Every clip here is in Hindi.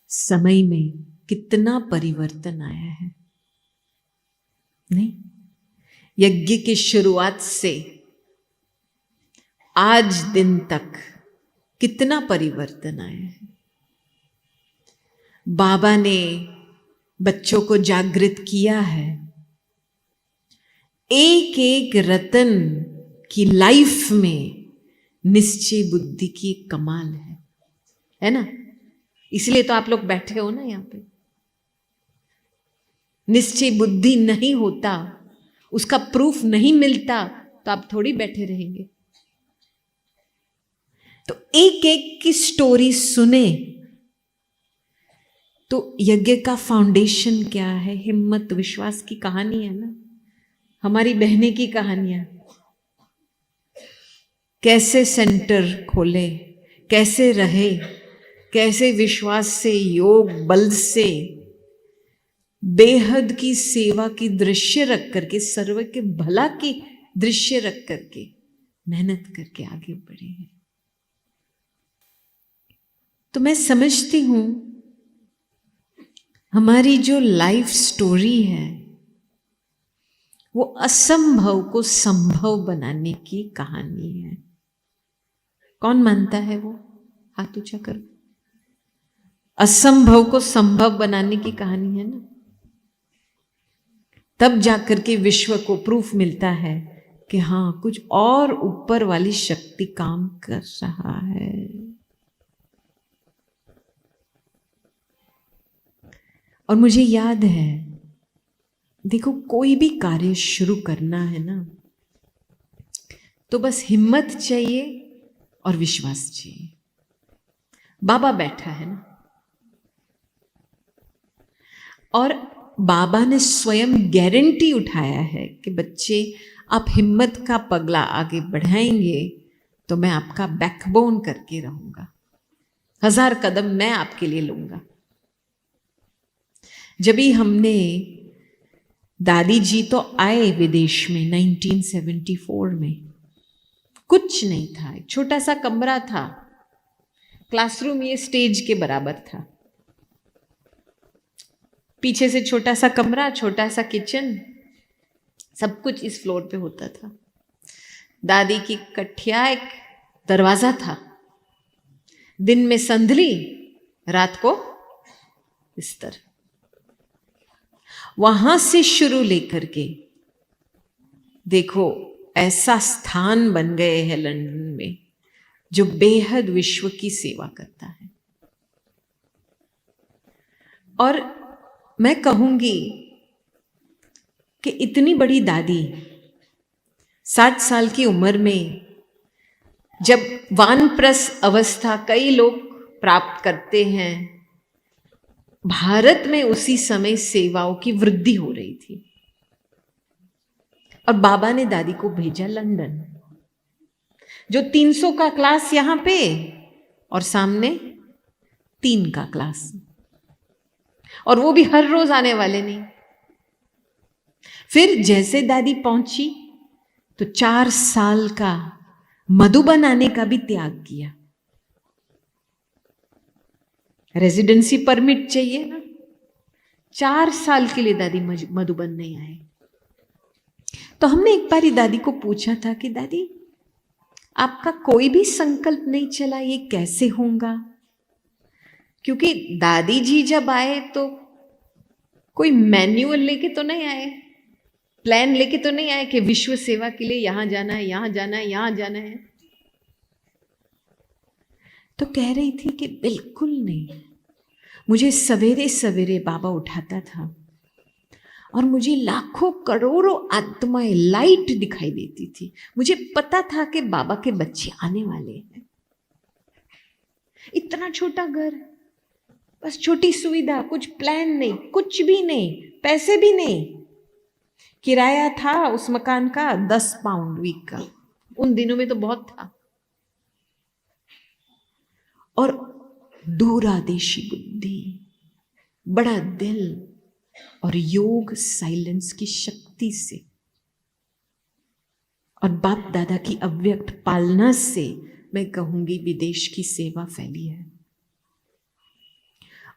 समय में कितना परिवर्तन आया है, नहीं? यज्ञ की शुरुआत से आज दिन तक कितना परिवर्तन आया है। बाबा ने बच्चों को जागृत किया है। एक एक रतन की लाइफ में निश्चय बुद्धि की एक कमाल है ना? इसलिए तो आप लोग बैठे हो ना यहाँ पे। निश्चय बुद्धि नहीं होता, उसका प्रूफ नहीं मिलता, तो आप थोड़ी बैठे रहेंगे। तो एक एक की स्टोरी सुने तो यज्ञ का फाउंडेशन क्या है? हिम्मत विश्वास की कहानी है ना, हमारी बहनें की कहानियां। कैसे सेंटर खोले, कैसे रहे, कैसे विश्वास से, योग बल से, बेहद की सेवा की दृश्य रख करके, सर्व के भला की दृश्य रख करके मेहनत करके आगे बढ़े हैं। तो मैं समझती हूं हमारी जो लाइफ स्टोरी है वो असंभव को संभव बनाने की कहानी है। कौन मानता है वो? हाथ ऊंचा करो। असंभव को संभव बनाने की कहानी है ना। तब जाकर के विश्व को प्रूफ मिलता है कि हाँ, कुछ और ऊपर वाली शक्ति काम कर रहा है। और मुझे याद है, देखो, कोई भी कार्य शुरू करना है ना, तो बस हिम्मत चाहिए और विश्वास चाहिए। बाबा बैठा है ना, और बाबा ने स्वयं गारंटी उठाया है कि बच्चे, आप हिम्मत का पगला आगे बढ़ाएंगे तो मैं आपका बैकबोन करके रहूंगा, 1000 कदम मैं आपके लिए लूंगा। जब भी हमने, दादी जी तो आए विदेश में 1974 में, कुछ नहीं था, एक छोटा सा कमरा था, क्लासरूम ये स्टेज के बराबर था, पीछे से छोटा सा कमरा, छोटा सा किचन, सब कुछ इस फ्लोर पे होता था। दादी की कठिया, एक दरवाजा था, दिन में संधली, रात को बिस्तर। वहां से शुरू लेकर के देखो ऐसा स्थान बन गए हैं लंदन में जो बेहद विश्व की सेवा करता है। और मैं कहूंगी कि इतनी बड़ी दादी 60 साल की उम्र में, जब वानप्रस्थ अवस्था कई लोग प्राप्त करते हैं, भारत में उसी समय सेवाओं की वृद्धि हो रही थी और बाबा ने दादी को भेजा लंदन, जो 300 का क्लास यहां पे और सामने 3 का क्लास, और वो भी हर रोज आने वाले नहीं। फिर जैसे दादी पहुंची तो 4 साल का मधुबन आने का भी त्याग किया। रेजिडेंसी परमिट चाहिए ना, 4 साल के लिए दादी मधुबन नहीं आए। तो हमने एक बार दादी को पूछा था कि दादी, आपका कोई भी संकल्प नहीं चला, ये कैसे होगा? क्योंकि दादी जी जब आए तो कोई मैन्युअल लेके तो नहीं आए, प्लान लेके तो नहीं आए कि विश्व सेवा के लिए यहां जाना है, यहां जाना है, यहां जाना है। तो कह रही थी कि बिल्कुल नहीं, मुझे सवेरे सवेरे बाबा उठाता था और मुझे लाखों करोड़ों आत्माएं लाइट दिखाई देती थी। मुझे पता था कि बाबा के बच्चे आने वाले हैं। इतना छोटा घर, बस छोटी सुविधा, कुछ प्लान नहीं, कुछ भी नहीं, पैसे भी नहीं। किराया था उस मकान का 10 पाउंड वीक का, उन दिनों में तो बहुत था। और दूरादेशी बुद्धि, बड़ा दिल और योग साइलेंस की शक्ति से और बाप दादा की अव्यक्त पालना से मैं कहूंगी विदेश की सेवा फैली है।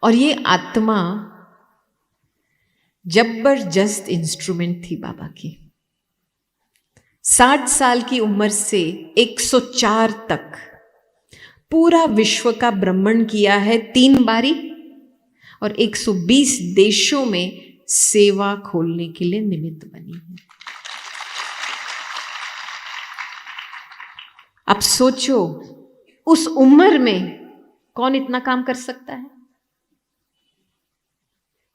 और ये आत्मा जबरदस्त इंस्ट्रूमेंट थी बाबा की। 60 साल की उम्र से 104 तक पूरा विश्व का भ्रमण किया है 3 बारी, और 120 देशों में सेवा खोलने के लिए निमित्त बनी है। अब सोचो, उस उम्र में कौन इतना काम कर सकता है?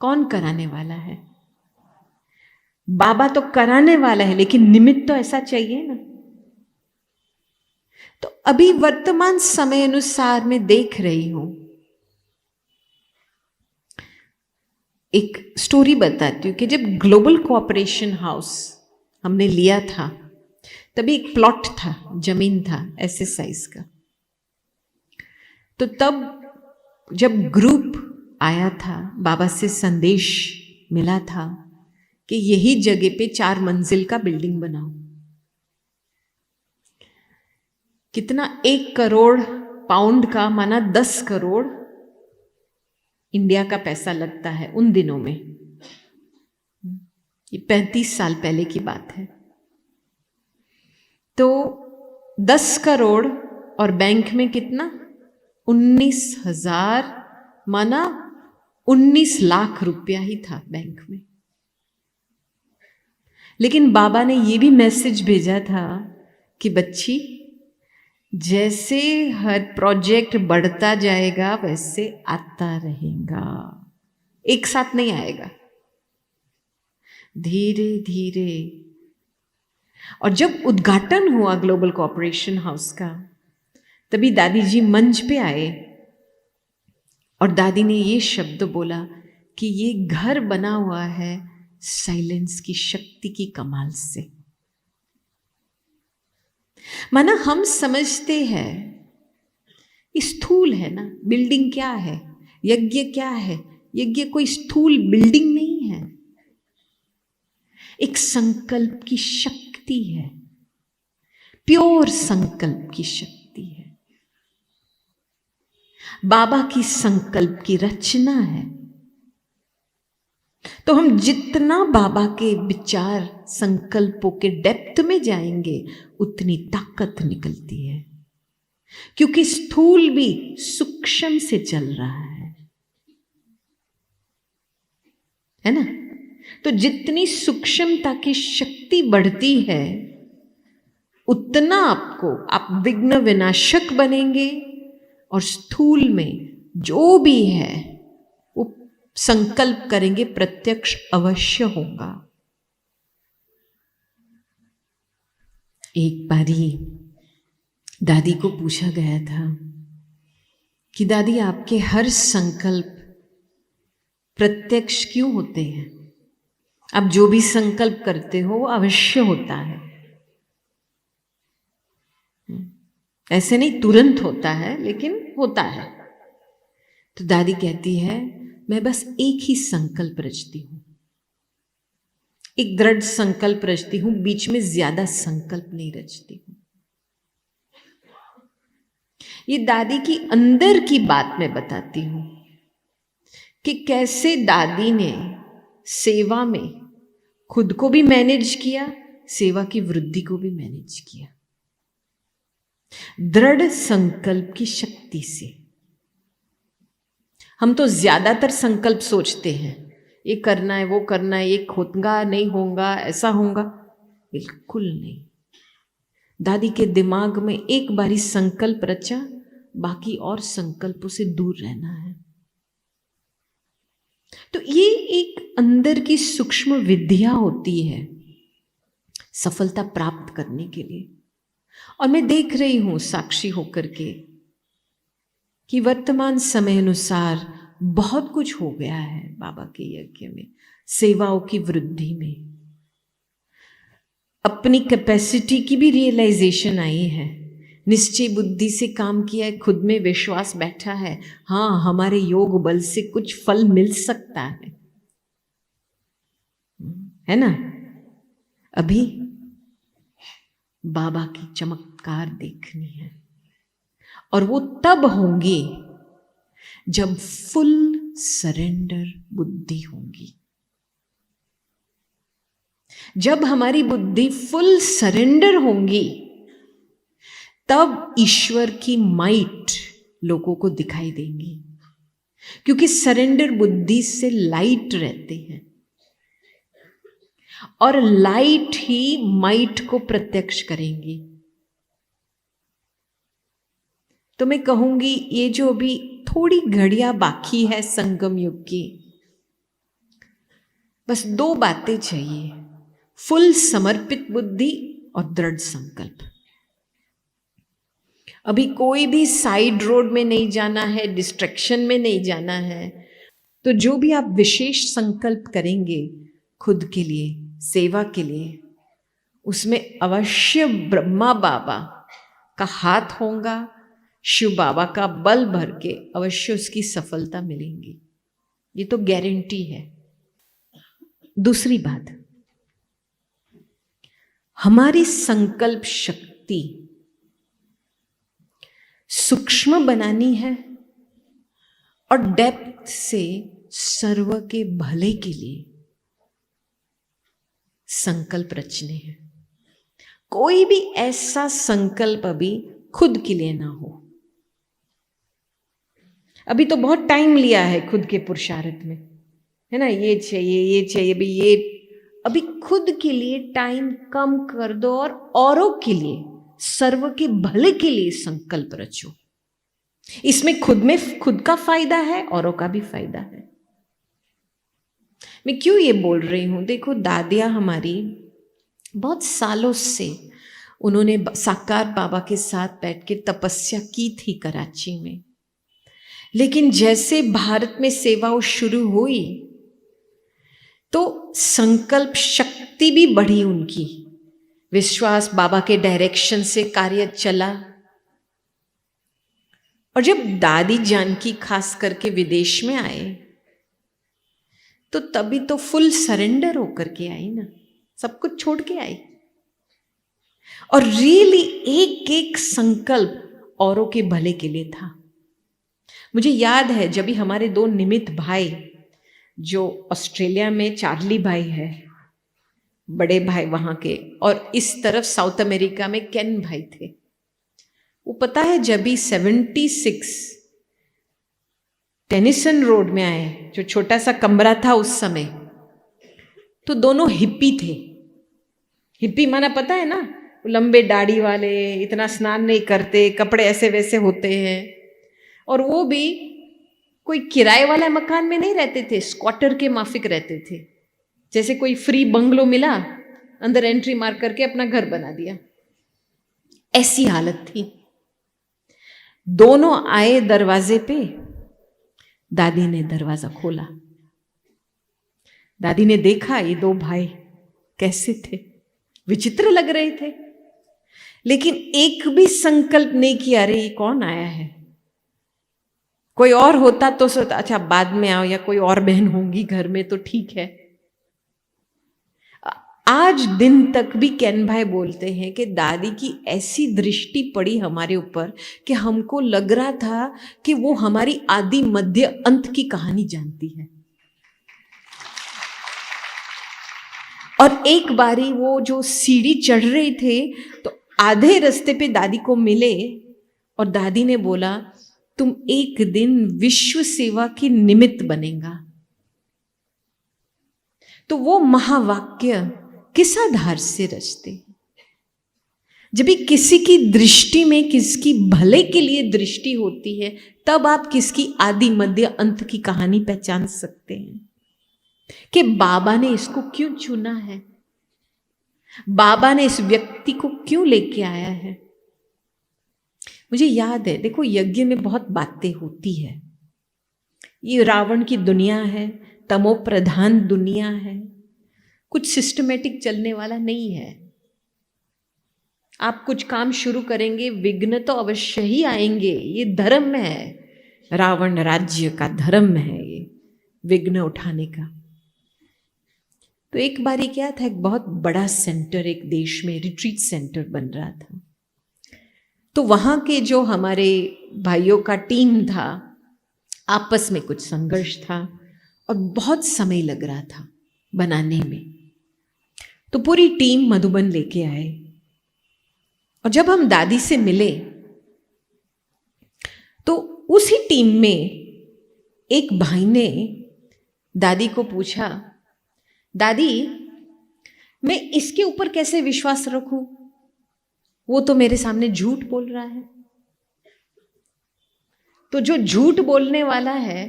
कौन कराने वाला है? बाबा तो कराने वाला है, लेकिन निमित्त तो ऐसा चाहिए ना। तो अभी वर्तमान समय अनुसार मैं देख रही हूं, एक स्टोरी बताती हूँ कि जब ग्लोबल कोऑपरेशन हाउस हमने लिया था, तभी एक प्लॉट था, जमीन था ऐसे साइज का। तो तब जब ग्रुप आया था, बाबा से संदेश मिला था कि यही जगह पे 4 मंजिल का बिल्डिंग बनाओ। कितना? 1 करोड़ पाउंड का, माना 10 करोड़ इंडिया का पैसा लगता है उन दिनों में। ये 35 साल पहले की बात है। तो 10 करोड़ और बैंक में कितना? 19,000, माना 19 लाख रुपया ही था बैंक में। लेकिन बाबा ने ये भी मैसेज भेजा था कि बच्ची, जैसे हर प्रोजेक्ट बढ़ता जाएगा वैसे आता रहेगा, एक साथ नहीं आएगा, धीरे धीरे। और जब उद्घाटन हुआ ग्लोबल कोऑपरेशन हाउस का, तभी दादी जी मंच पे आए और दादी ने ये शब्द बोला कि ये घर बना हुआ है साइलेंस की शक्ति की कमाल से। माना हम समझते हैं स्थूल है ना, बिल्डिंग क्या है, यज्ञ क्या है? यज्ञ कोई स्थूल बिल्डिंग नहीं है, एक संकल्प की शक्ति है, प्योर संकल्प की शक्ति है, बाबा की संकल्प की रचना है। तो हम जितना बाबा के विचार संकल्पों के डेप्थ में जाएंगे, उतनी ताकत निकलती है, क्योंकि स्थूल भी सूक्ष्म से चल रहा है ना। तो जितनी सूक्ष्मता की शक्ति बढ़ती है, उतना आप विघ्न विनाशक बनेंगे, और स्थूल में जो भी है वो संकल्प करेंगे, प्रत्यक्ष अवश्य होगा। एक बारी दादी को पूछा गया था कि दादी, आपके हर संकल्प प्रत्यक्ष क्यों होते हैं? आप जो भी संकल्प करते हो वो अवश्य होता है, ऐसे नहीं तुरंत होता है, लेकिन होता है। तो दादी कहती है, मैं बस एक ही संकल्प रचती हूं, एक दृढ़ संकल्प रचती हूं, बीच में ज्यादा संकल्प नहीं रचती हूं। ये दादी की अंदर की बात मैं बताती हूं कि कैसे दादी ने सेवा में खुद को भी मैनेज किया, सेवा की वृद्धि को भी मैनेज किया, दृढ़ संकल्प की शक्ति से। हम तो ज्यादातर संकल्प सोचते हैं, ये करना है, वो करना है, ये होगा नहीं होगा, ऐसा होगा, बिल्कुल नहीं। दादी के दिमाग में एक बारी संकल्प रचा, बाकी और संकल्पों से दूर रहना है। तो ये एक अंदर की सूक्ष्म विद्या होती है सफलता प्राप्त करने के लिए। और मैं देख रही हूं साक्षी होकर के कि वर्तमान समय अनुसार बहुत कुछ हो गया है बाबा के यज्ञ में, सेवाओं की वृद्धि में। अपनी कैपेसिटी की भी रियलाइजेशन आई है, निश्चय बुद्धि से काम किया है, खुद में विश्वास बैठा है, हाँ हमारे योग बल से कुछ फल मिल सकता है ना। अभी बाबा की चमत्कार देखनी है, और वो तब होंगे जब फुल सरेंडर बुद्धि होंगी। जब हमारी बुद्धि फुल सरेंडर होंगी तब ईश्वर की माइट लोगों को दिखाई देंगी, क्योंकि सरेंडर बुद्धि से लाइट रहते हैं और लाइट ही माइट को प्रत्यक्ष करेंगी। तो मैं कहूंगी ये जो अभी थोड़ी घड़ियां बाकी है संगम युग की, बस 2 बातें चाहिए, फुल समर्पित बुद्धि और दृढ़ संकल्प। अभी कोई भी साइड रोड में नहीं जाना है, डिस्ट्रैक्शन में नहीं जाना है। तो जो भी आप विशेष संकल्प करेंगे खुद के लिए, सेवा के लिए, उसमें अवश्य ब्रह्मा बाबा का हाथ होगा, शिव बाबा का बल भर के अवश्य उसकी सफलता मिलेगी, ये तो गारंटी है। दूसरी बात, हमारी संकल्प शक्ति सूक्ष्म बनानी है और डेप्थ से सर्व के भले के लिए संकल्प रचने हैं। कोई भी ऐसा संकल्प अभी खुद के लिए ना हो। अभी तो बहुत टाइम लिया है खुद के पुरुषार्थ में, है ना, ये चाहिए भी, ये अभी खुद के लिए टाइम कम कर दो और औरों के लिए, सर्व के भले के लिए संकल्प रचो। इसमें खुद का फायदा है, औरों का भी फायदा है। मैं क्यों ये बोल रही हूं, देखो दादियाँ हमारी बहुत सालों से उन्होंने साकार बाबा के साथ बैठ के तपस्या की थी कराची में, लेकिन जैसे भारत में सेवा शुरू हुई तो संकल्प शक्ति भी बढ़ी उनकी, विश्वास बाबा के डायरेक्शन से कार्य चला। और जब दादी जानकी खास करके विदेश में आए तो तभी तो फुल सरेंडर होकर के आई ना, सब कुछ छोड़ के आई और रियली एक एक संकल्प औरों के भले के लिए था। मुझे याद है जब भी हमारे 2 निमित भाई, जो ऑस्ट्रेलिया में चार्ली भाई है, बड़े भाई वहां के, और इस तरफ साउथ अमेरिका में केन भाई थे, वो पता है जब भी 76 टेनिसन रोड में आए, जो छोटा सा कमरा था उस समय, तो दोनों हिप्पी थे। हिप्पी माना पता है ना, लंबे दाढ़ी वाले, इतना स्नान नहीं करते, कपड़े ऐसे वैसे होते हैं, और वो भी कोई किराए वाला मकान में नहीं रहते थे, स्क्वाटर के माफिक रहते थे। जैसे कोई फ्री बंगलो मिला, अंदर एंट्री मार करके अपना घर बना दिया, ऐसी हालत थी। दोनों आए दरवाजे पे, दादी ने दरवाजा खोला, दादी ने देखा ये 2 भाई कैसे थे, विचित्र लग रहे थे, लेकिन एक भी संकल्प नहीं किया अरे ये कौन आया है। कोई और होता तो सोचता अच्छा बाद में आओ, या कोई और बहन होंगी घर में तो ठीक है। आज दिन तक भी केन भाई बोलते हैं कि दादी की ऐसी दृष्टि पड़ी हमारे ऊपर कि हमको लग रहा था कि वो हमारी आदि मध्य अंत की कहानी जानती है। और एक बारी वो जो सीढ़ी चढ़ रहे थे तो आधे रास्ते पे दादी को मिले और दादी ने बोला तुम एक दिन विश्व सेवा की निमित्त बनेगा। तो वो महावाक्य किस आधार से रचते? जब भी किसी की दृष्टि में किसकी भले के लिए दृष्टि होती है तब आप किसकी आदि मध्य अंत की कहानी पहचान सकते हैं कि बाबा ने इसको क्यों चुना है, बाबा ने इस व्यक्ति को क्यों लेके आया है। मुझे याद है, देखो यज्ञ में बहुत बातें होती है, ये रावण की दुनिया है, तमो प्रधान दुनिया है, कुछ सिस्टमेटिक चलने वाला नहीं है। आप कुछ काम शुरू करेंगे, विघ्न तो अवश्य ही आएंगे, ये धर्म है, रावण राज्य का धर्म है ये विघ्न उठाने का। तो एक बारी क्या था, एक बहुत बड़ा सेंटर एक देश में रिट्रीट सेंटर बन रहा था, तो वहाँ के जो हमारे भाइयों का टीम था आपस में कुछ संघर्ष था और बहुत समय लग रहा था बनाने में। तो पूरी टीम मधुबन लेके आए और जब हम दादी से मिले तो उसी टीम में एक भाई ने दादी को पूछा, दादी मैं इसके ऊपर कैसे विश्वास रखूं, वो तो मेरे सामने झूठ बोल रहा है। तो जो झूठ बोलने वाला है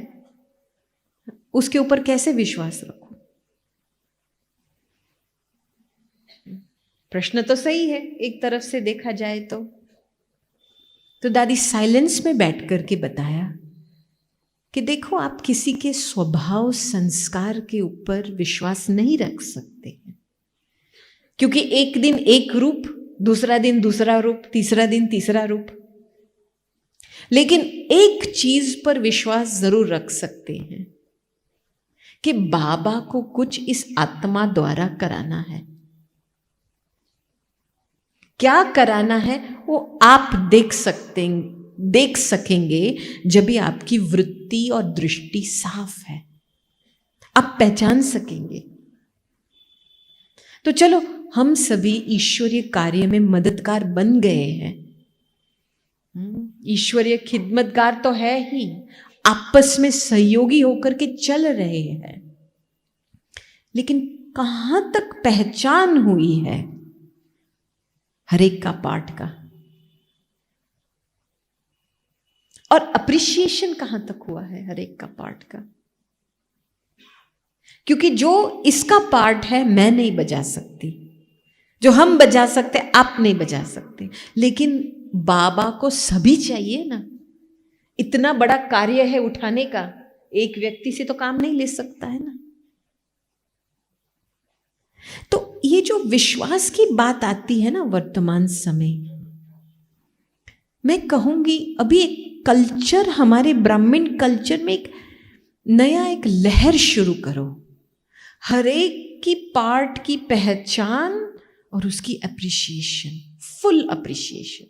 उसके ऊपर कैसे विश्वास रखूं? प्रश्न तो सही है एक तरफ से देखा जाए तो दादी साइलेंस में बैठ करके बताया कि देखो, आप किसी के स्वभाव संस्कार के ऊपर विश्वास नहीं रख सकते हैं, क्योंकि एक दिन एक रूप, दूसरा दिन दूसरा रूप, तीसरा दिन तीसरा रूप। लेकिन एक चीज पर विश्वास जरूर रख सकते हैं कि बाबा को कुछ इस आत्मा द्वारा कराना है। क्या कराना है वो आप देख सकेंगे जब भी आपकी वृत्ति और दृष्टि साफ है, आप पहचान सकेंगे। तो चलो, हम सभी ईश्वरीय कार्य में मददगार बन गए हैं। ईश्वरीय खिदमतगार तो है ही, आपस में सहयोगी होकर के चल रहे हैं। लेकिन कहां तक पहचान हुई है हरेक का पार्ट का, और अप्रिशिएशन कहां तक हुआ है हरेक का पार्ट का? क्योंकि जो इसका पार्ट है मैं नहीं बजा सकती, जो हम बजा सकते आप नहीं बजा सकते, लेकिन बाबा को सभी चाहिए ना। इतना बड़ा कार्य है उठाने का, एक व्यक्ति से तो काम नहीं ले सकता है ना। तो ये जो विश्वास की बात आती है ना वर्तमान समय, मैं कहूंगी अभी एक कल्चर, हमारे ब्राह्मण कल्चर में एक नया एक लहर शुरू करो, हर एक की पार्ट की पहचान और उसकी अप्रिशिएशन, फुल अप्रिशिएशन।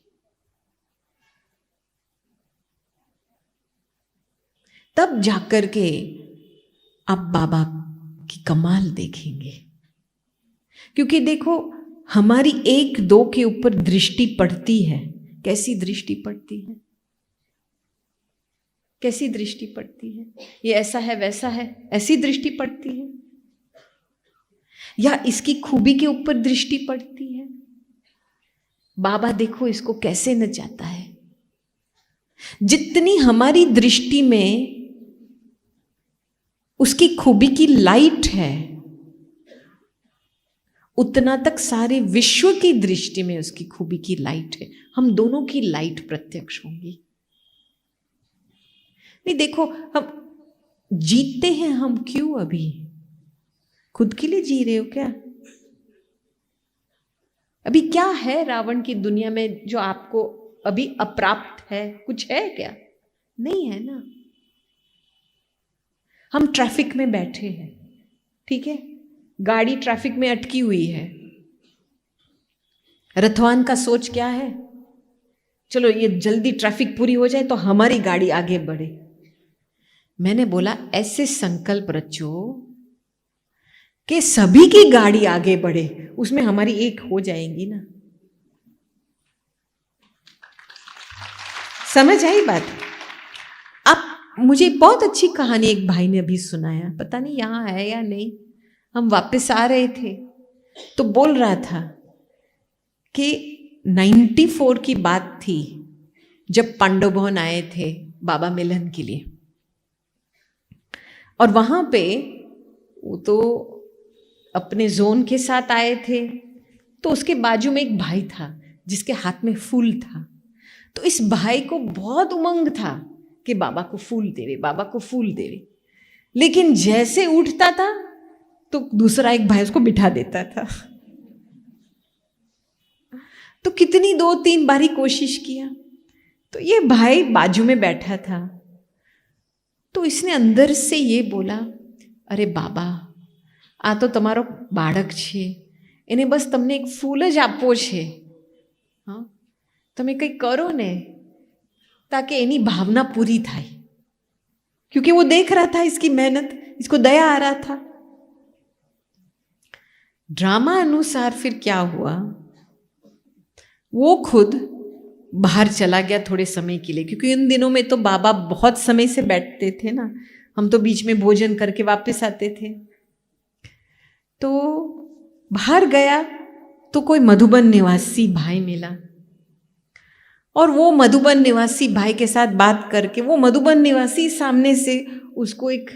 तब जाकर के आप बाबा की कमाल देखेंगे। क्योंकि देखो, हमारी एक दो के ऊपर दृष्टि पड़ती है। कैसी दृष्टि पड़ती है? कैसी दृष्टि पड़ती है? ये ऐसा है वैसा है, ऐसी दृष्टि पड़ती है, या इसकी खूबी के ऊपर दृष्टि पड़ती है? बाबा देखो इसको कैसे नचाता है। जितनी हमारी दृष्टि में उसकी खूबी की लाइट है, उतना तक सारे विश्व की दृष्टि में उसकी खूबी की लाइट है। हम दोनों की लाइट प्रत्यक्ष होंगी। नहीं, देखो, हम जीते हैं, हम क्यों अभी खुद के लिए जी रहे हो क्या? अभी क्या है रावण की दुनिया में जो आपको अभी अप्राप्त है? कुछ है क्या? नहीं है ना। हम ट्रैफिक में बैठे हैं, ठीक है, गाड़ी ट्रैफिक में अटकी हुई है। रथवान का सोच क्या है? चलो ये जल्दी ट्रैफिक पूरी हो जाए तो हमारी गाड़ी आगे बढ़े। मैंने बोला ऐसे संकल्प रचो कि सभी की गाड़ी आगे बढ़े, उसमें हमारी एक हो जाएगी ना। समझ आई बात? आप, मुझे बहुत अच्छी कहानी एक भाई ने अभी सुनाया, पता नहीं यहां है या नहीं। हम वापस आ रहे थे तो बोल रहा था कि 94 की बात थी जब पांडव भवन आए थे बाबा मिलन के लिए, और वहां पे वो तो अपने जोन के साथ आए थे। तो उसके बाजू में एक भाई था जिसके हाथ में फूल था। तो इस भाई को बहुत उमंग था कि बाबा को फूल देवे, बाबा को फूल देवे। लेकिन जैसे उठता था तो दूसरा एक भाई उसको बिठा देता था। तो कितनी 2-3 बारी कोशिश किया। तो ये भाई बाजू में बैठा था, तो इसने अंदर से ये बोला, अरे बाबा, आ तो તમારો બાળક છે, એને બસ તમને એક ફૂલ જ આપવો છે, હા, તમે કંઈ કરો ને તાકે એની ભાવના પૂરી થાય। क्योंकि वो देख रहा था इसकी मेहनत, इसको दया आ रहा था। ड्रामा अनुसार फिर क्या हुआ, वो खुद बाहर चला गया थोड़े समय के लिए, क्योंकि उन दिनों में तो बाबा बहुत समय से बैठते थे ना, हम तो बीच में भोजन करके वापस आते थे। तो बाहर गया तो कोई मधुबन निवासी भाई मिला, और वो मधुबन निवासी भाई के साथ बात करके वो मधुबन निवासी सामने से उसको एक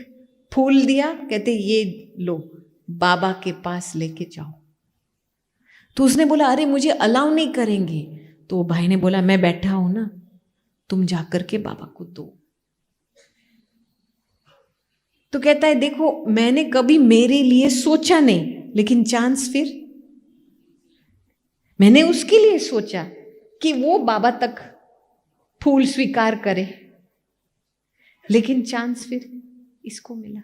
फूल दिया, कहते ये लो बाबा के पास लेके जाओ। तो उसने बोला अरे मुझे अलाउ नहीं करेंगे। तो वो भाई ने बोला मैं बैठा हूं ना, तुम जाकर के बाबा को दो। तो कहता है देखो मैंने कभी मेरे लिए सोचा नहीं, लेकिन चांस फिर मैंने उसके लिए सोचा कि वो बाबा तक फूल स्वीकार करे, लेकिन चांस फिर इसको मिला।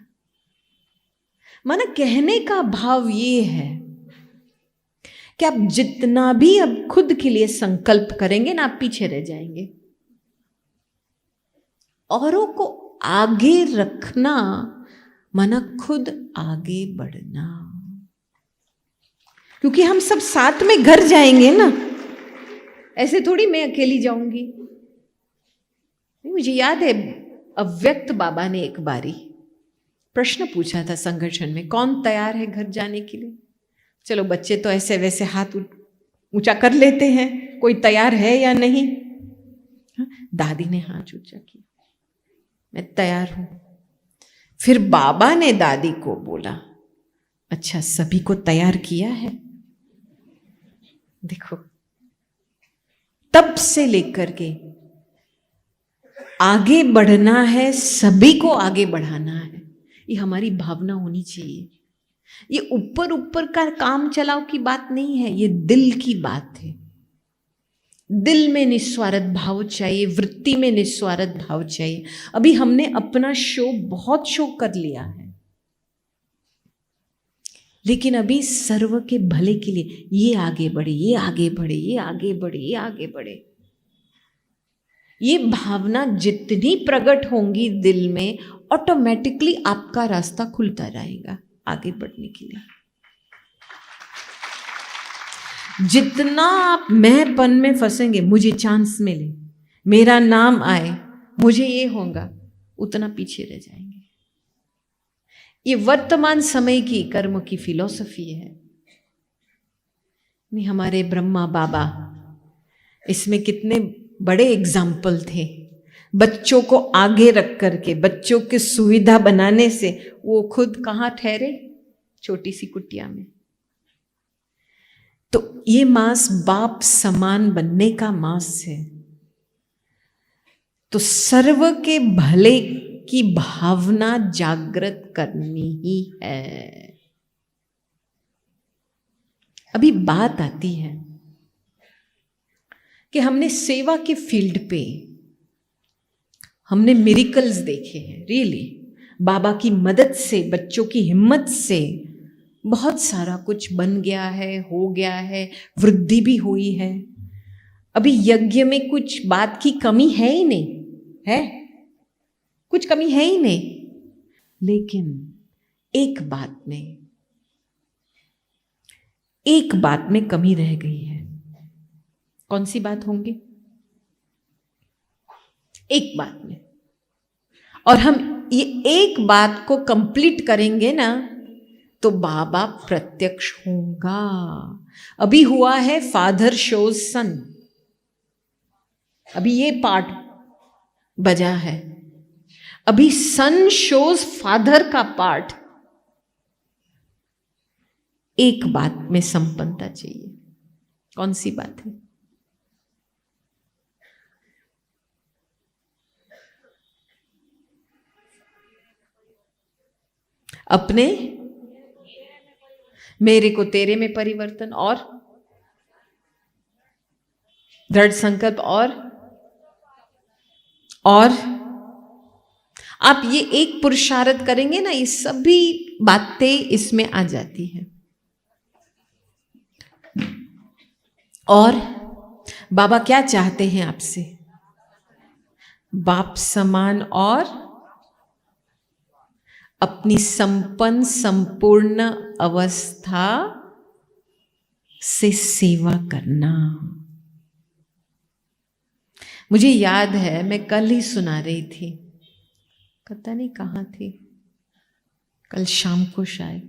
माना कहने का भाव ये है कि आप जितना भी अब खुद के लिए संकल्प करेंगे ना, आप पीछे रह जाएंगे। औरों को आगे रखना माना खुद आगे बढ़ना, क्योंकि हम सब साथ में घर जाएंगे ना, ऐसे थोड़ी मैं अकेली जाऊंगी। मुझे याद है अव्यक्त बाबा ने एक बारी प्रश्न पूछा था संगठन में, कौन तैयार है घर जाने के लिए? चलो बच्चे तो ऐसे वैसे हाथ ऊंचा कर लेते हैं, कोई तैयार है या नहीं? दादी ने हाथ ऊंचा किया, मैं तैयार हूं। फिर बाबा ने दादी को बोला अच्छा सभी को तैयार किया है? देखो तब से लेकर के आगे बढ़ना है, सभी को आगे बढ़ाना है, ये हमारी भावना होनी चाहिए। ये ऊपर ऊपर का काम चलाओ की बात नहीं है, ये दिल की बात है। दिल में निस्वार्थ भाव चाहिए, वृत्ति में निस्वार्थ भाव चाहिए। अभी हमने अपना शो बहुत शो कर लिया है, लेकिन अभी सर्व के भले के लिए ये आगे बढ़े, ये आगे बढ़े, ये आगे बढ़े, ये आगे बढ़े। ये भावना जितनी प्रकट होंगी दिल में, ऑटोमेटिकली आपका रास्ता खुलता रहेगा आगे बढ़ने के लिए। जितना आप मैंपन में फंसेंगे, मुझे चांस मिले, मेरा नाम आए, मुझे ये होगा, उतना पीछे रह जाएंगे। ये वर्तमान समय की कर्म की फिलॉसफी है। नहीं, हमारे ब्रह्मा बाबा इसमें कितने बड़े एग्जाम्पल थे। बच्चों को आगे रख करके, बच्चों की सुविधा बनाने से वो खुद कहाँ ठहरे? छोटी सी कुटिया में। तो ये मास बाप समान बनने का मास है। तो सर्व के भले की भावना जागृत करनी ही है। अभी बात आती है कि हमने सेवा के फील्ड पे हमने मिरेकल्स देखे हैं, रियली बाबा की मदद से, बच्चों की हिम्मत से बहुत सारा कुछ बन गया है, हो गया है, वृद्धि भी हुई है। अभी यज्ञ में कुछ बात की कमी है ही नहीं, है कुछ कमी है ही नहीं, लेकिन एक बात में कमी रह गई है। कौन सी बात होंगी? एक बात में, और हम ये एक बात को कंप्लीट करेंगे ना तो बाबा प्रत्यक्ष होगा। अभी हुआ है फादर शोज सन, अभी ये पार्ट बजा है, अभी सन शोज फादर का पार्ट। एक बात में संपन्नता चाहिए। कौन सी बात है? अपने मेरे को तेरे में परिवर्तन, और दृढ़ संकल्प, और आप ये एक पुरुषार्थ करेंगे ना, ये सभी बातें इसमें आ जाती हैं। और बाबा क्या चाहते हैं आपसे? बाप समान और अपनी संपन्न संपूर्ण अवस्था से सेवा करना। मुझे याद है, मैं कल ही सुना रही थी, पता नहीं कहाँ थी, कल शाम को शायद,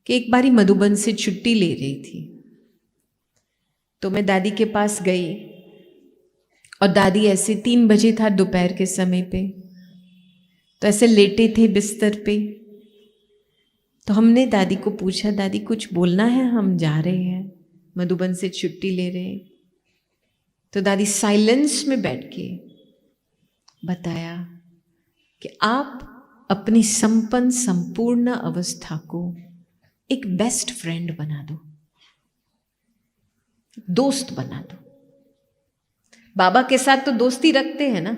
कि एक बारी मधुबन से छुट्टी ले रही थी, तो मैं दादी के पास गई और दादी ऐसे 3 बजे था दोपहर के समय पे, तो ऐसे लेटे थे बिस्तर पे। तो हमने दादी को पूछा, दादी कुछ बोलना है, हम जा रहे हैं, मधुबन से छुट्टी ले रहे हैं। तो दादी साइलेंस में बैठ के बताया कि आप अपनी संपन्न संपूर्ण अवस्था को एक बेस्ट फ्रेंड बना दो, दोस्त बना दो। बाबा के साथ तो दोस्ती रखते हैं ना,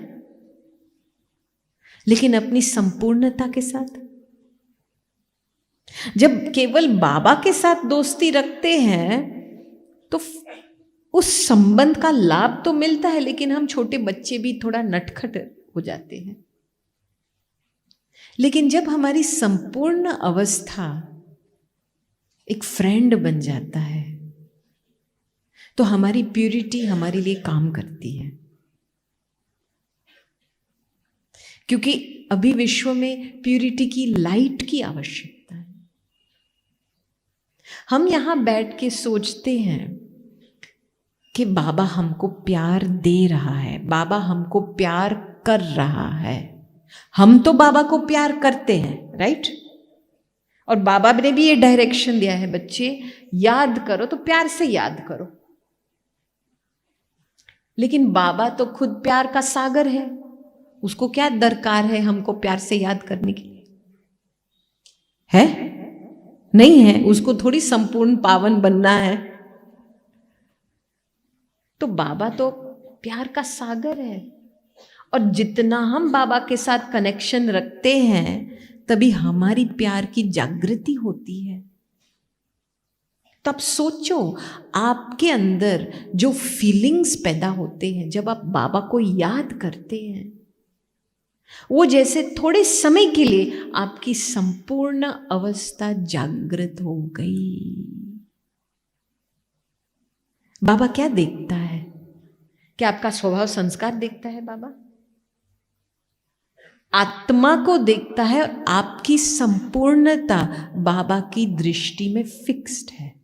लेकिन अपनी संपूर्णता के साथ, जब केवल बाबा के साथ दोस्ती रखते हैं तो उस संबंध का लाभ तो मिलता है, लेकिन हम छोटे बच्चे भी थोड़ा नटखट हो जाते हैं। लेकिन जब हमारी संपूर्ण अवस्था एक फ्रेंड बन जाता है तो हमारी प्यूरिटी हमारे लिए काम करती है। क्योंकि अभी विश्व में प्यूरिटी की लाइट की आवश्यकता है। हम यहां बैठ के सोचते हैं कि बाबा हमको प्यार दे रहा है, बाबा हमको प्यार कर रहा है। हम तो बाबा को प्यार करते हैं, राइट? और बाबा ने भी ये डायरेक्शन दिया है, बच्चे याद करो तो प्यार से याद करो। लेकिन बाबा तो खुद प्यार का सागर है, उसको क्या दरकार है हमको प्यार से याद करने के लिए? है? नहीं है, उसको थोड़ी संपूर्ण पावन बनना है। तो बाबा तो प्यार का सागर है, और जितना हम बाबा के साथ कनेक्शन रखते हैं तभी हमारी प्यार की जागृति होती है। तब सोचो, आपके अंदर जो फीलिंग्स पैदा होते हैं जब आप बाबा को याद करते हैं, वो जैसे थोड़े समय के लिए आपकी संपूर्ण अवस्था जागृत हो गई। बाबा क्या देखता है? क्या आपका स्वभाव संस्कार देखता है? बाबा आत्मा को देखता है, और आपकी संपूर्णता बाबा की दृष्टि में फिक्स्ड है।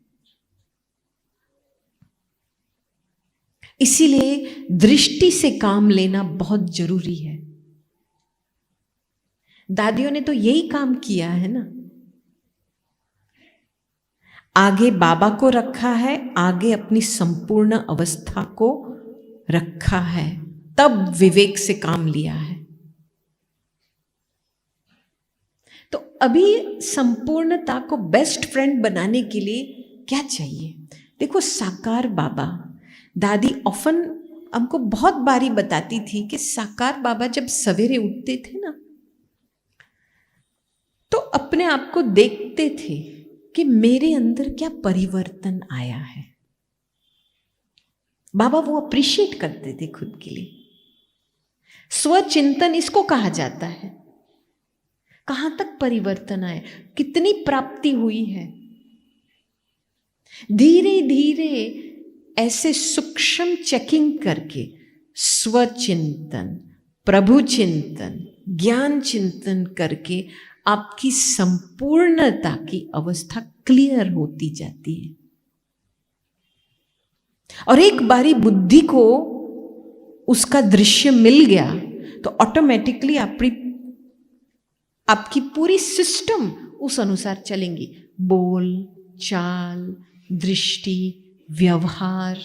इसीलिए दृष्टि से काम लेना बहुत जरूरी है। दादियों ने तो यही काम किया है ना, आगे बाबा को रखा है, आगे अपनी संपूर्ण अवस्था को रखा है, तब विवेक से काम लिया है। तो अभी संपूर्णता को बेस्ट फ्रेंड बनाने के लिए क्या चाहिए? देखो, साकार बाबा, दादी ऑफन हमको बहुत बारी बताती थी कि साकार बाबा जब सवेरे उठते थे ना, तो अपने आप को देखते थे कि मेरे अंदर क्या परिवर्तन आया है। बाबा वो अप्रिशिएट करते थे खुद के लिए। स्वचिंतन इसको कहा जाता है। कहां तक परिवर्तन आया, कितनी प्राप्ति हुई है। धीरे धीरे ऐसे सूक्ष्म चेकिंग करके स्वचिंतन, प्रभु चिंतन, ज्ञान चिंतन करके आपकी संपूर्णता की अवस्था क्लियर होती जाती है। और एक बारी बुद्धि को उसका दृश्य मिल गया तो ऑटोमेटिकली आपकी पूरी सिस्टम उस अनुसार चलेंगी। बोल, चाल, दृष्टि, व्यवहार।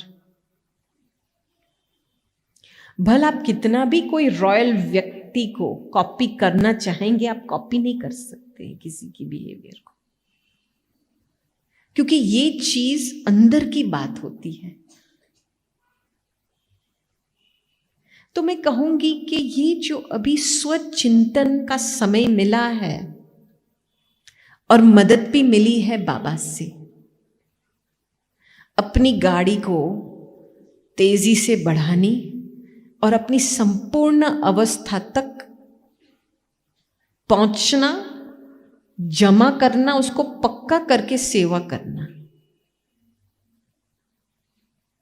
भला आप कितना भी कोई रॉयल व्यक्ति को कॉपी करना चाहेंगे, आप कॉपी नहीं कर सकते किसी की बिहेवियर को, क्योंकि ये चीज अंदर की बात होती है। तो मैं कहूंगी कि ये जो अभी स्वचिंतन का समय मिला है और मदद भी मिली है बाबा से, अपनी गाड़ी को तेजी से बढ़ानी और अपनी संपूर्ण अवस्था तक पहुंचना, जमा करना, उसको पक्का करके सेवा करना।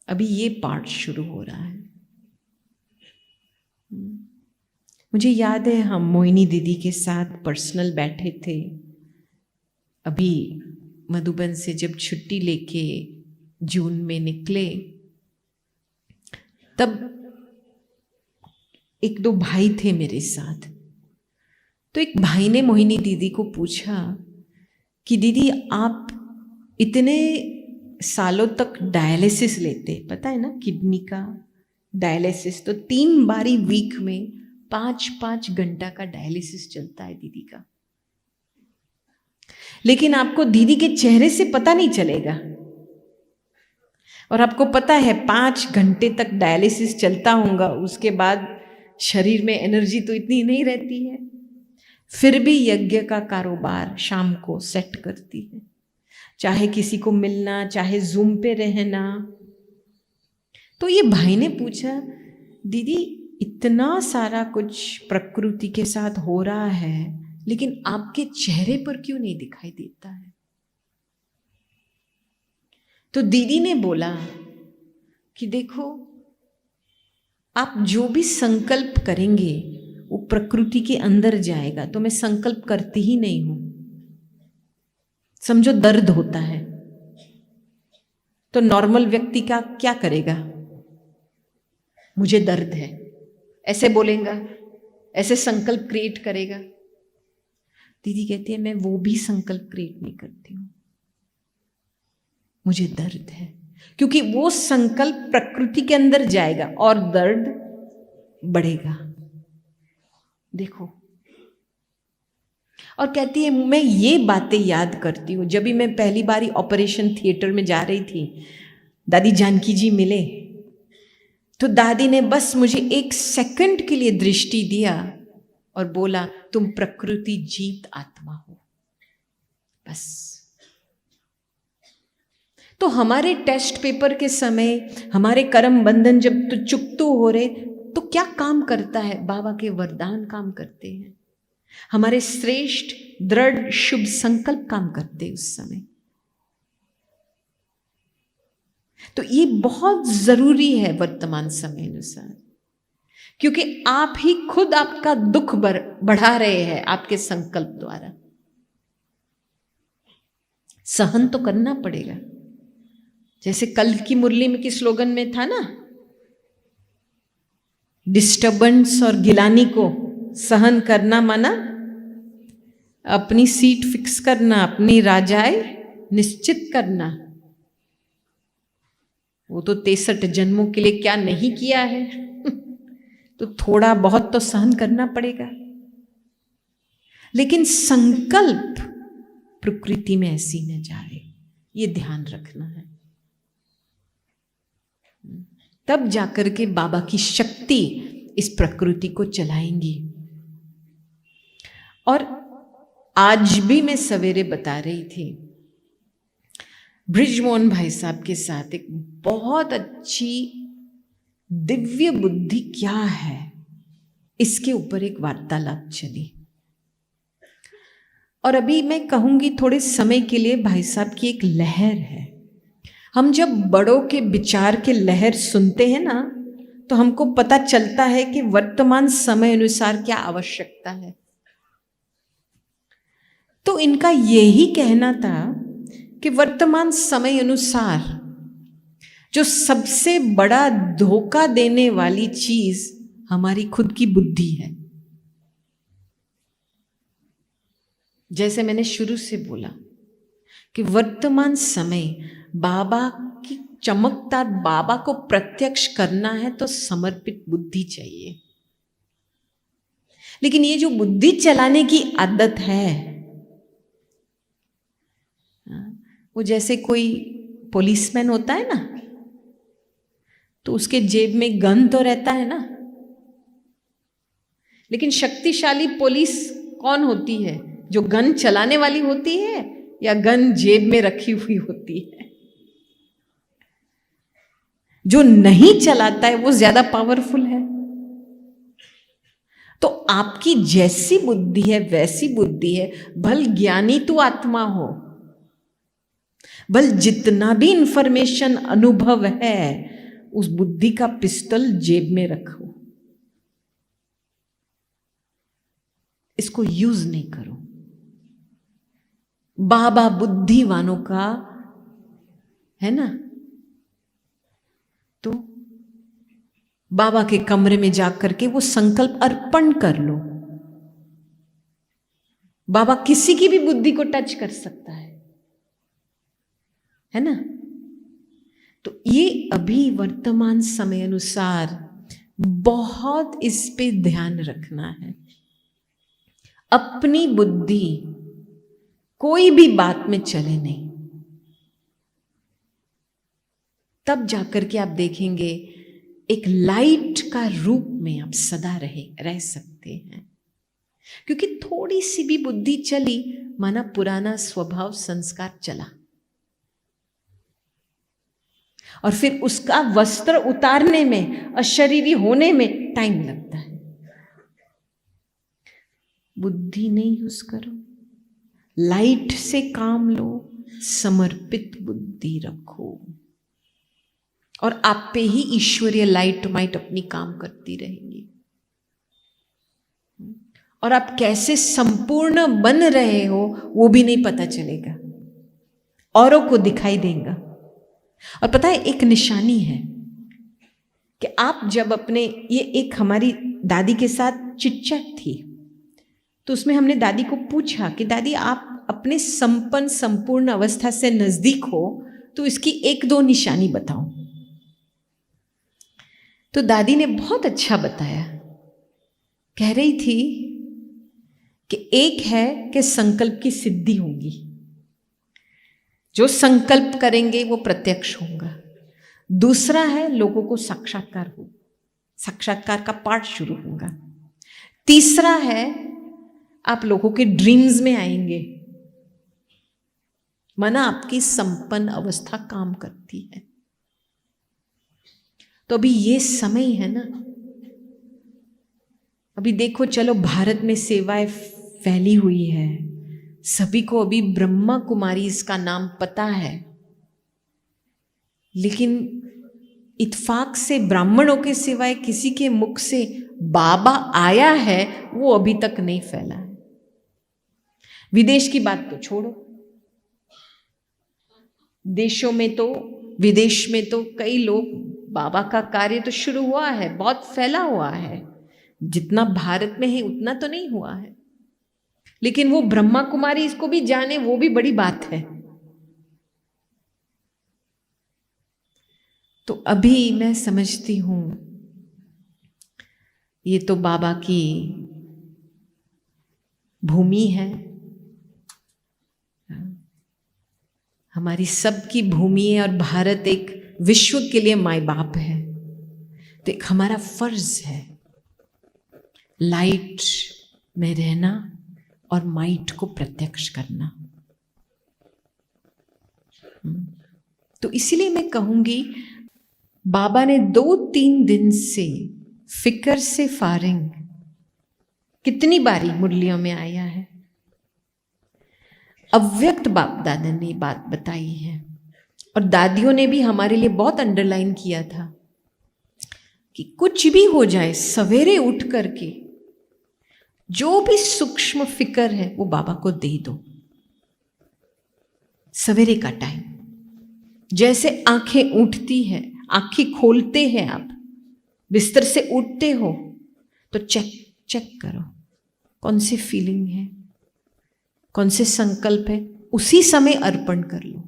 अभी ये पार्ट शुरू हो रहा है। मुझे याद है हम मोहिनी दीदी के साथ पर्सनल बैठे थे, अभी मधुबन से जब छुट्टी लेके जून में निकले, तब एक दो भाई थे मेरे साथ। तो एक भाई ने मोहिनी दीदी को पूछा कि दीदी आप इतने सालों तक डायलिसिस लेते, पता है ना किडनी का डायलिसिस, तो 3 बारी वीक में 5-5 घंटा का डायलिसिस चलता है दीदी का, लेकिन आपको दीदी के चेहरे से पता नहीं चलेगा। और आपको पता है 5 घंटे तक डायलिसिस चलता होगा, उसके बाद शरीर में एनर्जी तो इतनी नहीं रहती है, फिर भी यज्ञ का कारोबार शाम को सेट करती है, चाहे किसी को मिलना, चाहे जूम पे रहना। तो ये भाई ने पूछा, दीदी इतना सारा कुछ प्रकृति के साथ हो रहा है, लेकिन आपके चेहरे पर क्यों नहीं दिखाई देता है? तो दीदी ने बोला कि देखो, आप जो भी संकल्प करेंगे वो प्रकृति के अंदर जाएगा, तो मैं संकल्प करती ही नहीं हूं। समझो दर्द होता है तो नॉर्मल व्यक्ति का क्या करेगा? मुझे दर्द है ऐसे बोलेगा, ऐसे संकल्प क्रिएट करेगा। दीदी कहती है मैं वो भी संकल्प क्रिएट नहीं करती हूं, मुझे दर्द है, क्योंकि वो संकल्प प्रकृति के अंदर जाएगा और दर्द बढ़ेगा। देखो, और कहती है मैं ये बातें याद करती हूँ। जब भी मैं पहली बारी ऑपरेशन थिएटर में जा रही थी, दादी जानकी जी मिले, तो दादी ने बस मुझे 1 सेकंड के लिए दृष्टि दिया और बोला तुम प्रकृति जीत आत्मा हो, बस। तो हमारे टेस्ट पेपर के समय, हमारे कर्म बंधन जब तो चुकतू हो रहे, तो क्या काम करता है? बाबा के वरदान काम करते हैं, हमारे श्रेष्ठ दृढ़ शुभ संकल्प काम करते उस समय। तो ये बहुत जरूरी है वर्तमान समय अनुसार, क्योंकि आप ही खुद आपका दुख बढ़ा रहे हैं आपके संकल्प द्वारा। सहन तो करना पड़ेगा। जैसे कल की मुरली में की स्लोगन में था ना, डिस्टर्बेंस और गिलानी को सहन करना माना अपनी सीट फिक्स करना, अपनी राजाए निश्चित करना। वो तो 63 जन्मों के लिए क्या नहीं किया है तो थोड़ा बहुत तो सहन करना पड़ेगा। लेकिन संकल्प प्रकृति में ऐसी न जाए, ये ध्यान रखना है। तब जाकर के बाबा की शक्ति इस प्रकृति को चलाएंगी। और आज भी मैं सवेरे बता रही थी, ब्रिजमोहन भाई साहब के साथ एक बहुत अच्छी दिव्य बुद्धि क्या है, इसके ऊपर एक वार्तालाप चली। और अभी मैं कहूंगी थोड़े समय के लिए, भाई साहब की एक लहर है। हम जब बड़ों के विचार के लहर सुनते हैं ना, तो हमको पता चलता है कि वर्तमान समय अनुसार क्या आवश्यकता है। तो इनका यही कहना था कि वर्तमान समय अनुसार जो सबसे बड़ा धोखा देने वाली चीज हमारी खुद की बुद्धि है। जैसे मैंने शुरू से बोला कि वर्तमान समय बाबा की चमकदार, बाबा को प्रत्यक्ष करना है तो समर्पित बुद्धि चाहिए। लेकिन ये जो बुद्धि चलाने की आदत है, वो जैसे कोई पुलिसमैन होता है ना, तो उसके जेब में गन तो रहता है ना, लेकिन शक्तिशाली पुलिस कौन होती है? जो गन चलाने वाली होती है या गन जेब में रखी हुई होती है? जो नहीं चलाता है वो ज्यादा पावरफुल है। तो आपकी जैसी बुद्धि है वैसी बुद्धि है, भल ज्ञानी तो आत्मा हो, भल जितना भी इंफॉर्मेशन अनुभव है, उस बुद्धि का पिस्टल जेब में रखो, इसको यूज नहीं करो। बाबा बुद्धिवानों का है ना, तो बाबा के कमरे में जाकर के वो संकल्प अर्पण कर लो। बाबा किसी की भी बुद्धि को टच कर सकता है ना। तो ये अभी वर्तमान समय अनुसार बहुत इस पे ध्यान रखना है। अपनी बुद्धि कोई भी बात में चले नहीं, तब जाकर के आप देखेंगे एक लाइट का रूप में आप सदा रह सकते हैं। क्योंकि थोड़ी सी भी बुद्धि चली, माना पुराना स्वभाव संस्कार चला, और फिर उसका वस्त्र उतारने में, अशरीरी होने में टाइम लगता है। बुद्धि नहीं यूज करो, लाइट से काम लो, समर्पित बुद्धि रखो, और आप पे ही ईश्वरीय लाइट माइट अपनी काम करती रहेंगी। और आप कैसे संपूर्ण बन रहे हो वो भी नहीं पता चलेगा, औरों को दिखाई देगा। और पता है एक निशानी है कि आप जब अपने, ये एक हमारी दादी के साथ चिटचैट थी, तो उसमें हमने दादी को पूछा कि दादी आप अपने संपन्न संपूर्ण अवस्था से नजदीक हो तो इसकी एक दो निशानी बताओ। तो दादी ने बहुत अच्छा बताया। कह रही थी कि एक है कि संकल्प की सिद्धि होगी, जो संकल्प करेंगे वो प्रत्यक्ष होगा। दूसरा है लोगों को साक्षात्कार हो, साक्षात्कार का पाठ शुरू होगा। तीसरा है आप लोगों के ड्रीम्स में आएंगे, माना आपकी संपन्न अवस्था काम करती है। तो अभी ये समय है ना, अभी देखो, चलो भारत में सेवाएं फैली हुई है, सभी को अभी ब्रह्मा कुमारी इसका नाम पता है, लेकिन इत्फाक से ब्राह्मणों के सिवाय किसी के मुख से बाबा आया है वो अभी तक नहीं फैला है। विदेश की बात तो छोड़ो, देशों में तो, विदेश में तो कई लोग, बाबा का कार्य तो शुरू हुआ है, बहुत फैला हुआ है, जितना भारत में है उतना तो नहीं हुआ है, लेकिन वो ब्रह्मा कुमारी इसको भी जाने, वो भी बड़ी बात है। तो अभी मैं समझती हूं ये तो बाबा की भूमि है, हमारी सबकी भूमि है, और भारत एक विश्व के लिए माई बाप है। तो एक हमारा फर्ज है लाइट में रहना और माइट को प्रत्यक्ष करना। तो इसीलिए मैं कहूंगी, बाबा ने 2-3 दिन से फिक्र से फारिग कितनी बारी मुरलियों में आया है, अव्यक्त बाप दादा ने बात बताई है, और दादियों ने भी हमारे लिए बहुत अंडरलाइन किया था कि कुछ भी हो जाए, सवेरे उठ करके जो भी सूक्ष्म फिक्र है वो बाबा को दे दो। सवेरे का टाइम, जैसे आंखें उठती है, आंखें खोलते हैं, आप बिस्तर से उठते हो तो चेक करो कौन सी फीलिंग है, कौन से संकल्प है, उसी समय अर्पण कर लो।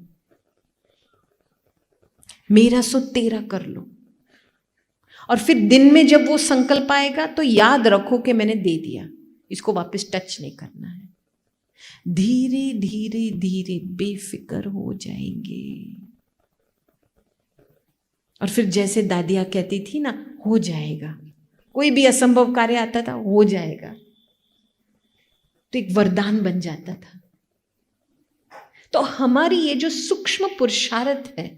मेरा सो तेरा कर लो, और फिर दिन में जब वो संकल्प आएगा तो याद रखो कि मैंने दे दिया, इसको वापस टच नहीं करना है। धीरे धीरे धीरे बेफिक्र हो जाएंगे, और फिर जैसे दादिया कहती थी ना, हो जाएगा, कोई भी असंभव कार्य आता था, हो जाएगा, तो एक वरदान बन जाता था। तो हमारी ये जो सूक्ष्म पुरुषार्थ है,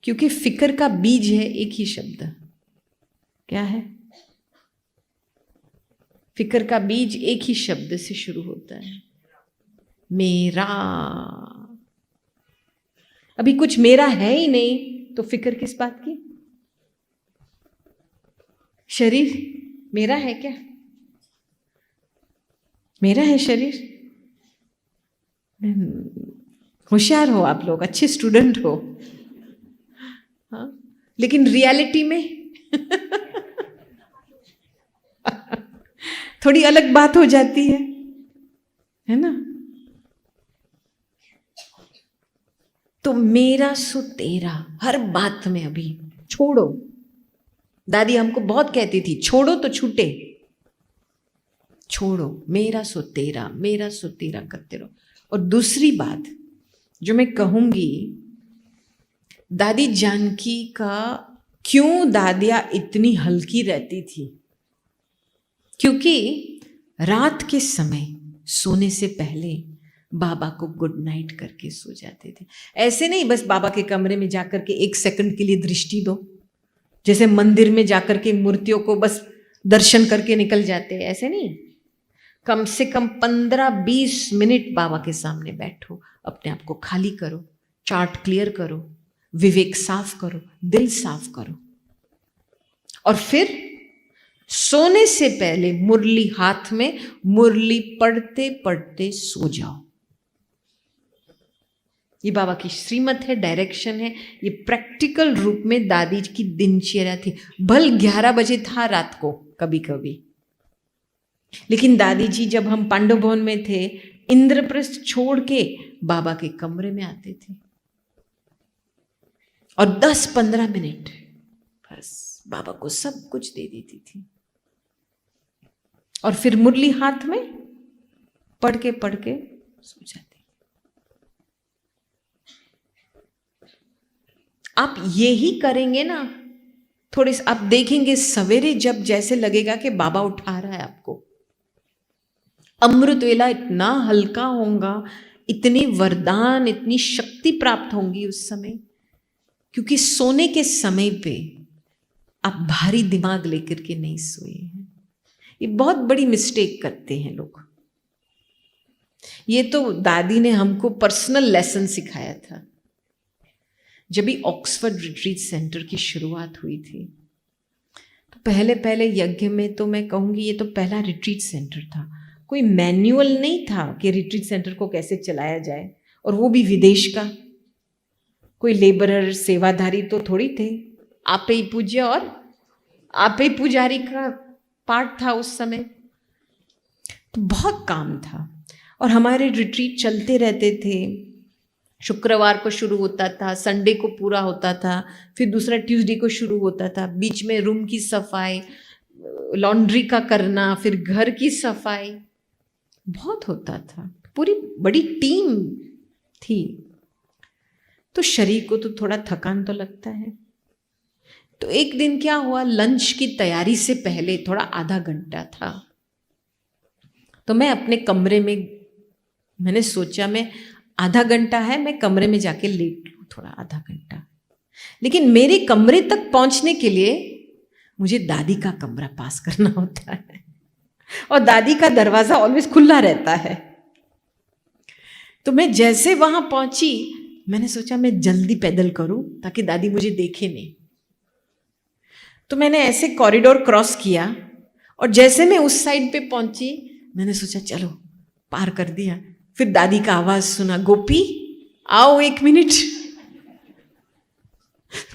क्योंकि फिक्र का बीज है एक ही शब्द, क्या है? फिक्र का बीज एक ही शब्द से शुरू होता है, मेरा। अभी कुछ मेरा है ही नहीं तो फिक्र किस बात की? शरीर मेरा है क्या? मेरा है शरीर? होशियार हो आप लोग, अच्छे स्टूडेंट हो, हाँ, लेकिन रियलिटी में थोड़ी अलग बात हो जाती है ना? तो मेरा सो तेरा हर बात में अभी छोड़ो। दादी हमको बहुत कहती थी, छोड़ो तो छूटे, छोड़ो, मेरा सो तेरा, मेरा सो तेरा करते रहो। और दूसरी बात जो मैं कहूंगी, दादी जानकी का क्यों दादिया इतनी हल्की रहती थी? क्योंकि रात के समय सोने से पहले बाबा को गुड नाइट करके सो जाते थे। ऐसे नहीं बस बाबा के कमरे में जाकर के 1 सेकंड के लिए दृष्टि दो, जैसे मंदिर में जाकर के मूर्तियों को बस दर्शन करके निकल जाते हैं, ऐसे नहीं। कम से कम 15-20 मिनट बाबा के सामने बैठो, अपने आप को खाली करो, चार्ट क्लियर करो, विवेक साफ करो, दिल साफ करो, और फिर सोने से पहले मुरली हाथ में, मुरली पढ़ते पढ़ते सो जाओ। ये बाबा की श्रीमत है, डायरेक्शन है, ये प्रैक्टिकल रूप में दादी की दिनचर्या थी। भल 11 बजे था रात को कभी कभी, लेकिन दादी जी जब हम पांडव भवन में थे, इंद्रप्रस्थ छोड़ के बाबा के कमरे में आते थे और 10-15 मिनट बस बाबा को सब कुछ दे देती थी, और फिर मुरली हाथ में पढ़ के सो जाते। आप यही करेंगे ना, थोड़े आप देखेंगे सवेरे जब जैसे लगेगा कि बाबा उठा रहा है आपको, अमृत वेला इतना हल्का होगा, इतनी वरदान, इतनी शक्ति प्राप्त होंगी उस समय, क्योंकि सोने के समय पे आप भारी दिमाग लेकर के नहीं सोए हैं। ये बहुत बड़ी मिस्टेक करते हैं लोग। ये तो दादी ने हमको पर्सनल लेसन सिखाया था। जब भी ऑक्सफोर्ड रिट्रीट सेंटर की शुरुआत हुई थी, तो पहले यज्ञ में तो मैं कहूँगी ये तो पहला रिट्रीट सेंटर था। कोई मैनुअल नहीं था कि रिट्रीट सेंटर को कैसे चलाया जाए, और वो भी विदेश का। कोई लेबरर सेवाधारी तो थोड़ी थे, आप ही पूज्य और आप ही पुजारी का पार्ट था उस समय। तो बहुत काम था, और हमारे रिट्रीट चलते रहते थे। शुक्रवार को शुरू होता था, संडे को पूरा होता था, फिर दूसरा ट्यूसडे को शुरू होता था। बीच में रूम की सफाई, लॉन्ड्री का करना, फिर घर की सफाई, बहुत होता था। पूरी बड़ी टीम थी, तो शरीर को तो थोड़ा थकान तो लगता है। तो एक दिन क्या हुआ, लंच की तैयारी से पहले थोड़ा आधा घंटा था, तो मैं अपने कमरे में, मैंने सोचा मैं आधा घंटा है, मैं कमरे में जाके लेट लूँ थोड़ा आधा घंटा। लेकिन मेरे कमरे तक पहुंचने के लिए मुझे दादी का कमरा पास करना होता है, और दादी का दरवाजा ऑलवेज खुला रहता है। तो मैं जैसे वहां पहुंची, मैंने सोचा मैं जल्दी पैदल करूं ताकि दादी मुझे देखे नहीं। तो मैंने ऐसे कॉरिडोर क्रॉस किया, और जैसे मैं उस साइड पे पहुंची, मैंने सोचा चलो पार कर दिया। फिर दादी का आवाज सुना, गोपी आओ 1 मिनट।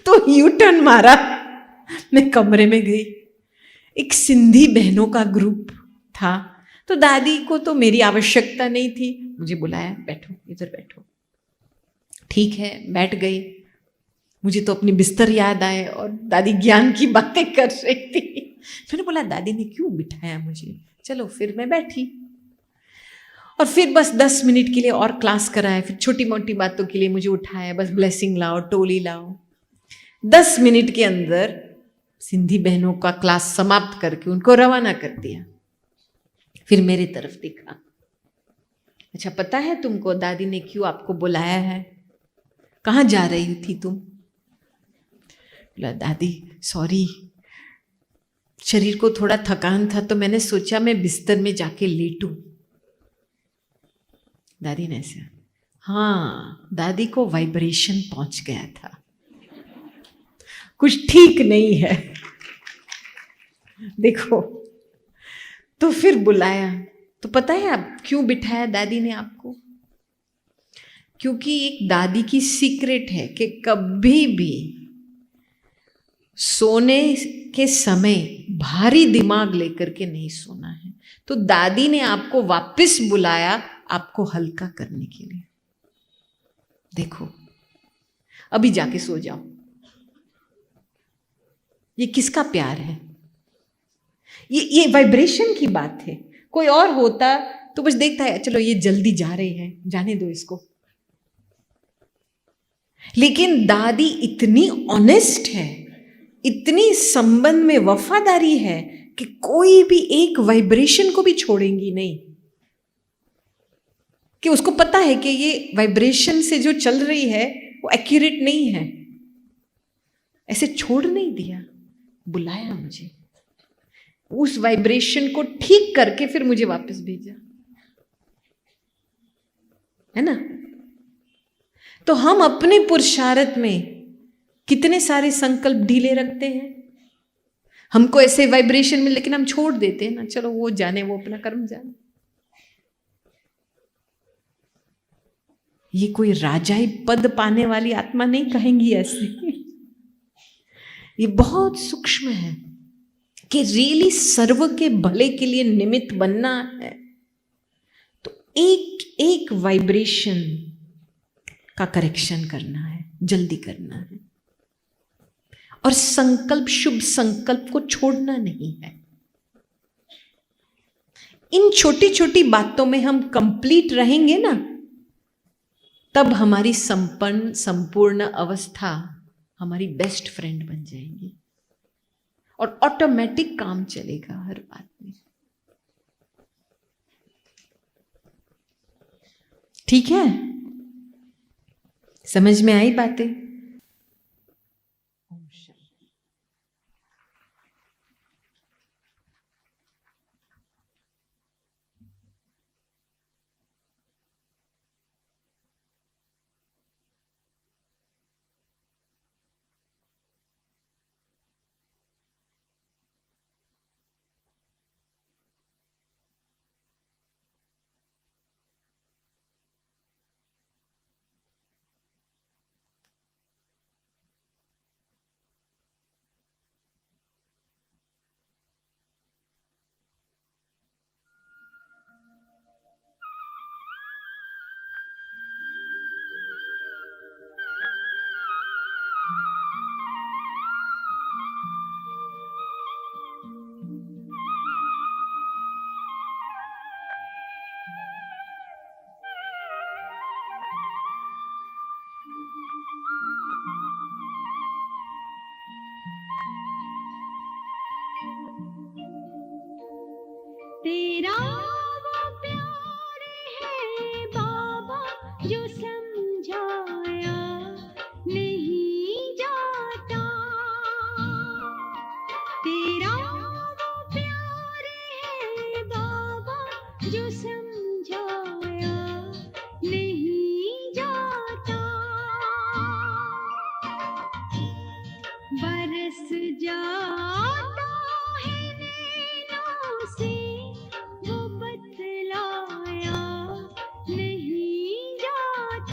तो यू टर्न मारा, मैं कमरे में गई। एक सिंधी बहनों का ग्रुप था, तो दादी को तो मेरी आवश्यकता नहीं थी, मुझे बुलाया, बैठो इधर बैठो। ठीक है, बैठ गई। मुझे तो अपनी बिस्तर याद आए, और दादी ज्ञान की बातें कर रही थी। मैंने बोला दादी ने क्यों बिठाया मुझे, चलो फिर मैं बैठी। और फिर बस 10 मिनट के लिए और क्लास कराया, फिर छोटी मोटी बातों के लिए मुझे उठाया, बस ब्लेसिंग लाओ, टोली लाओ। 10 मिनट के अंदर सिंधी बहनों का क्लास समाप्त करके उनको रवाना कर दिया। फिर मेरे तरफ देखा, अच्छा पता है तुमको दादी ने क्यों आपको बुलाया है? कहाँ जा रही थी तुम? बोला दादी सॉरी, शरीर को थोड़ा थकान था तो मैंने सोचा मैं बिस्तर में जाके लेटूं। दादी ने ऐसे, हाँ, दादी को वाइब्रेशन पहुंच गया था, कुछ ठीक नहीं है। देखो, तो फिर बुलाया। तो पता है आप क्यों बिठाया दादी ने आपको? क्योंकि एक दादी की सीक्रेट है कि कभी भी सोने के समय भारी दिमाग लेकर के नहीं सोना है। तो दादी ने आपको वापस बुलाया आपको हल्का करने के लिए। देखो, अभी जाके सो जाओ। ये किसका प्यार है? ये वाइब्रेशन की बात है। कोई और होता तो बस देखता है, चलो ये जल्दी जा रहे हैं, जाने दो इसको। लेकिन दादी इतनी ऑनेस्ट है, इतनी संबंध में वफादारी है कि कोई भी एक वाइब्रेशन को भी छोड़ेंगी नहीं। कि उसको पता है कि ये वाइब्रेशन से जो चल रही है वो एक्यूरेट नहीं है, ऐसे छोड़ नहीं दिया, बुलाया मुझे, उस वाइब्रेशन को ठीक करके फिर मुझे वापस भेजा, है ना? तो हम अपने पुरुषार्थ में कितने सारे संकल्प ढीले रखते हैं। हमको ऐसे वाइब्रेशन में, लेकिन हम छोड़ देते हैं ना, चलो वो जाने, वो अपना कर्म जाने। ये कोई राजाई पद पाने वाली आत्मा नहीं कहेंगी ऐसे। ये बहुत सूक्ष्म है कि रियली सर्व के भले के लिए निमित्त बनना है तो एक एक वाइब्रेशन का करेक्शन करना है, जल्दी करना है। और संकल्प, शुभ संकल्प को छोड़ना नहीं है। इन छोटी छोटी बातों में हम कंप्लीट रहेंगे ना, तब हमारी संपूर्ण अवस्था हमारी बेस्ट फ्रेंड बन जाएंगी और ऑटोमेटिक काम चलेगा हर बात में। ठीक है? समझ में आई बातें? तेरा वो प्यार है बाबा जो समझाया नहीं जाता। तेरा वो प्यार है बाबा जो समझाया नहीं जाता। बरस जाता है नैनों से वो बतलाया नहीं जाता।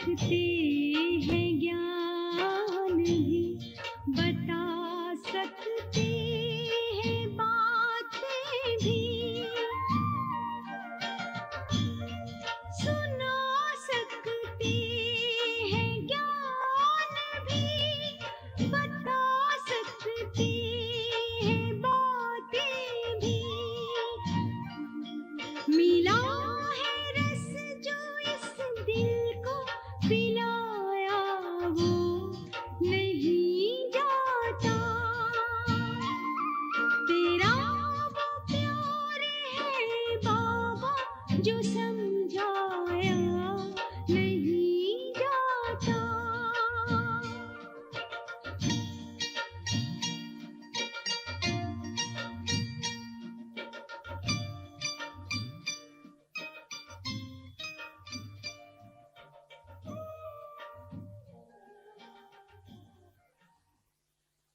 सकते हैं ज्ञान भी, बता सकते हैं बातें भी, सुना सकते हैं ज्ञान भी, बता सकते हैं बातें भी। मिला है रस जो इस दिल को पिलाया वो नहीं जाता, तेरा वो प्यार है बाबा जो समझाया